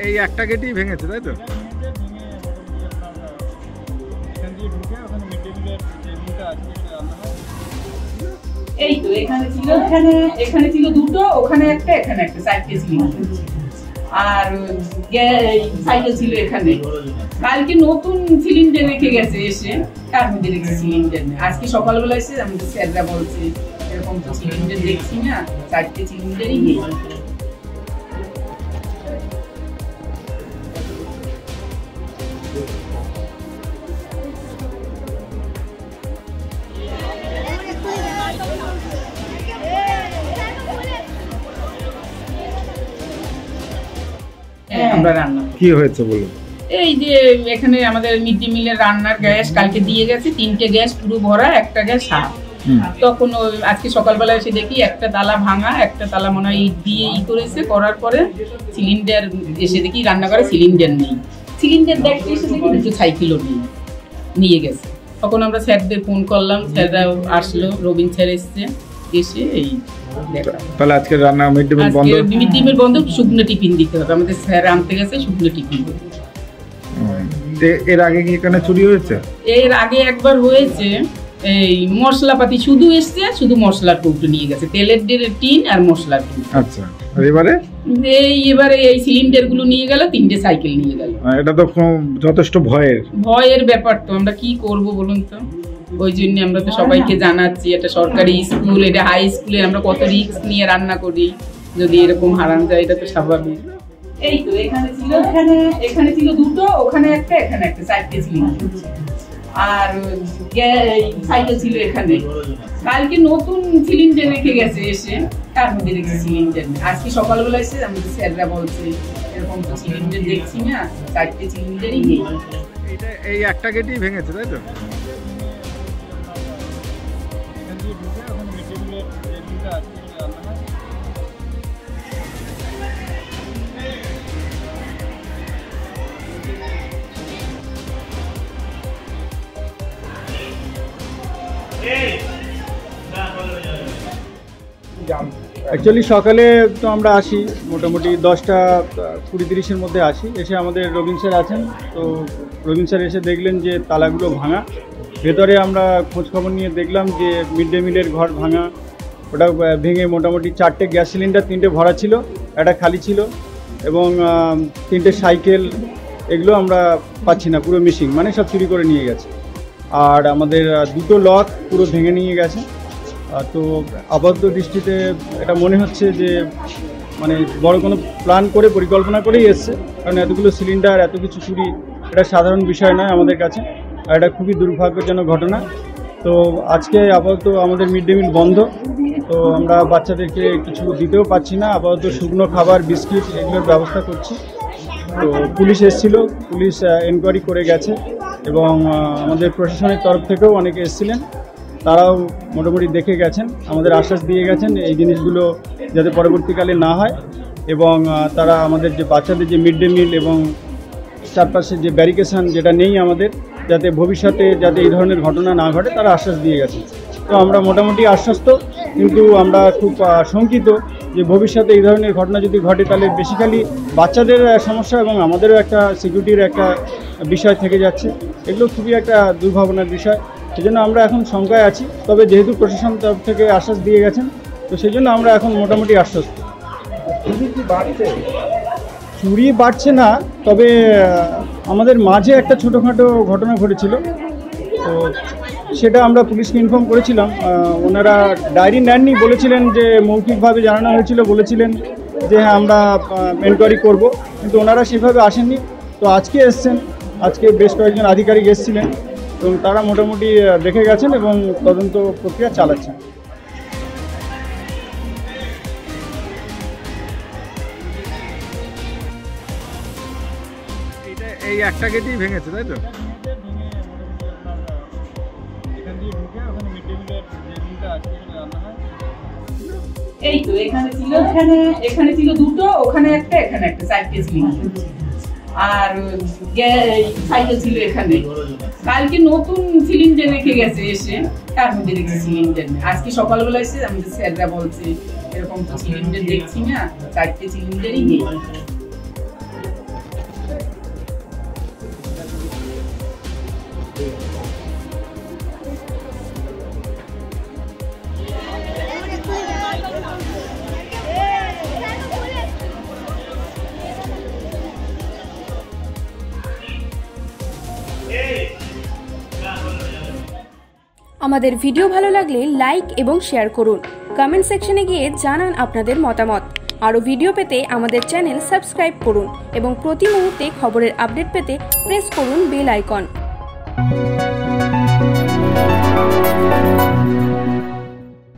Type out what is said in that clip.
এই একটা গেটই ভেঙেছে, তাই তো? এই তো এখানে ছিল দুটো, ওখানে একটা, এখানে একটা, চারটে ছিল। আর সাইকেল ছিল এখানে। কালকে নতুন সিলিন্ডার রেখে গেছে এসে, তার মধ্যে রেখেছে সিলিন্ডার নেই। আজকে সকালবেলা এসে আমাদের স্যাররা বলছে এরকম তো সিলিন্ডার দেখছি না, চারটে সিলিন্ডারই নেই। আমরা রান্না কি হয়েছে বলুন? এই যে এখানে আমাদের মিড ডে মিলের রান্নার গ্যাস কালকে দিয়ে গেছে, 3টে গ্যাস পুরো ভরা, একটা গ্যাস হাফ। তখন আজকে সকালবেলা এসে দেখি একটা তালা ভাঙা, একটা তালা মনে হয় ইট দিয়ে করেছে, করার পরে সিলিন্ডার এসে দেখি রান্নাঘরে সিলিন্ডার নেই। সিলিন্ডার দেখতে এসে দেখি দুটো সাইকেলও নেই, নিয়ে গেছে। তখন আমরা স্যারদের ফোন করলাম, স্যাররা আসলো, রবিন স্যার এসছে, এসে এই তাহলে আজকে রান্না মিড ডে মিল বন্ধ। মিড ডে মিল বন্ধ, শুকনো টিফিন দিতে হবে। আমাদের স্যার আনতে গেছে শুকনো টিফিন। এর আগে কি এখানে চুরি হয়েছে? এর আগে একবার হয়েছে, এই মশলাপাতি শুধু এসছে, শুধু মশলার কৌটো নিয়ে গেছে, তেলের টিন আর মশলার টিন। আচ্ছা, এবারে এই সিলিন্ডার গুলো নিয়ে গেল, 3টে সাইকেল নিয়ে গেল। এটা তো যথেষ্ট ভয়ের ব্যাপার। তো আমরা কি করব বলুন তো? ওই জন্য আমরা তো সবাইকে জানাচ্ছি, এটা সরকারি স্কুল, এটা হাই স্কুলে, আমরা কত রিস্ক নিয়ে রান্না করি, যদি এরকম হারান যায় এটা তো স্বাভাবিক। এই তো এখানে ছিল দুটো, ওখানে একটা, এখানে একটা, চারটে ছিল। আর সাইকেল ছিল এখানে। কালকে নতুন সিলিন্ডার রেখে গেছে এসে, তার মধ্যে রেখেছে সিলিন্ডার নেই। আজকে সকালবেলা এসে আমাদের স্যাররা বলছে এরকম তো সিলিন্ডার দেখছি না, চারটে সিলিন্ডারই নেই। এই একটা গেটই ভেঙেছে, তাই তো? অ্যাকচুয়ালি সকালে তো আমরা আসি মোটামুটি 10টা-20-30-এর মধ্যে আসি। এসে আমাদের রবিন স্যার আছেন, তো রবিন স্যার এসে দেখলেন যে তালাগুলো ভাঙা। ভেতরে আমরা খোঁজখবর নিয়ে দেখলাম যে মিড ডে মিলের ঘর ভাঙা, ওটা ভেঙে মোটামুটি 4টে গ্যাস সিলিন্ডার, 3টে ভরা ছিল, একটা খালি ছিল, এবং 3টে সাইকেল, এগুলো আমরা পাচ্ছি না, পুরো মিসিং, মানে সব চুরি করে নিয়ে গেছে। আর আমাদের 2টো লক পুরো ভেঙে নিয়ে গেছে। তো আপাতত দৃষ্টিতে এটা মনে হচ্ছে যে মানে বড় কোনো প্ল্যান করে, পরিকল্পনা করেই এসছে, কারণ এতগুলো সিলিন্ডার, এত কিছু চুরি, এটা সাধারণ বিষয় নয় আমাদের কাছে, আর এটা খুবই দুর্ভাগ্যজনক ঘটনা। তো আজকে আপাতত আমাদের মিড ডে মিল বন্ধ, তো আমরা বাচ্চাদেরকে কিছু দিতেও পাচ্ছি না। আপাতত শুকনো খাবার, বিস্কিট, এগুলোর ব্যবস্থা করছি। তো পুলিশ এসেছিল, পুলিশ এনকোয়ারি করে গেছে, এবং আমাদের প্রশাসনের তরফ থেকেও অনেকে এসেছিলেন, তারাও মোটামুটি দেখে গেছেন, আমাদের আশ্বাস দিয়ে গেছেন এই জিনিসগুলো যাতে পরবর্তীকালে না হয়, এবং তারা আমাদের যে বাচ্চাদের যে মিড ডে মিল এবং চারপাশে যে ব্যারিকেশন যেটা নেই আমাদের, যাতে ভবিষ্যতে যাতে এই ধরনের ঘটনা না ঘটে, তারা আশ্বাস দিয়ে গেছেন। তো আমরা মোটামুটি আশ্বস্ত, কিন্তু আমরা খুব শঙ্কিত যে ভবিষ্যতে এই ধরনের ঘটনা যদি ঘটে তাহলে বেসিক্যালি বাচ্চাদের সমস্যা এবং আমাদেরও একটা সিকিউরিটির একটা বিষয় থেকে যাচ্ছে। এগুলো খুবই একটা দুর্ভাবনার বিষয়, সেজন্য আমরা এখন শঙ্কায় আছি। তবে যেহেতু প্রশাসন তরফ থেকে আশ্বাস দিয়ে গেছেন, তো সেই জন্য আমরা এখন মোটামুটি আশ্বস্ত। চুরি বাড়ছে না, তবে আমাদের মাঝে একটা ছোটোখাটো ঘটনা ঘটেছিল, তো সেটা আমরা পুলিশকে ইনফর্ম করেছিলাম। ওনারা ডায়েরি নেননি, বলেছিলেন যে মৌখিকভাবে জানানো হয়েছিল, বলেছিলেন যে হ্যাঁ আমরা এনকোয়ারি করব, কিন্তু ওনারা সেভাবে আসেননি। তো আজকে এসছেন, আজকে বেশ কয়েকজন আধিকারিক এসেছিলেন, এবং তারা মোটামুটি দেখে গেছেন এবং তদন্ত প্রক্রিয়া চালাচ্ছেন। এই একটা গেটই ভেঙেছে, তাই তো? এই তো এখানে ছিল দুটো, ওখানে একটা, এখানে একটা, চারটে ছিল। আর সাইকেল ছিল এখানে। কালকে নতুন সিলিন্ডার রেখে গেছে এসে, তার মধ্যে রেখেছে সিলিন্ডার নেই। আজকে সকালবেলা এসে আমাদের স্যাররা বলছে এরকম তো সিলিন্ডার দেখছি না, চারটে সিলিন্ডারই নেই। আমাদের ভিডিও ভালো লাগলে লাইক এবং শেয়ার করুন। কমেন্ট সেকশনে গিয়ে জানান আপনাদের মতামত। আরও ভিডিও পেতে আমাদের চ্যানেল সাবস্ক্রাইব করুন এবং প্রতি মুহূর্তে খবরের আপডেট পেতে প্রেস করুন বেল আইকন।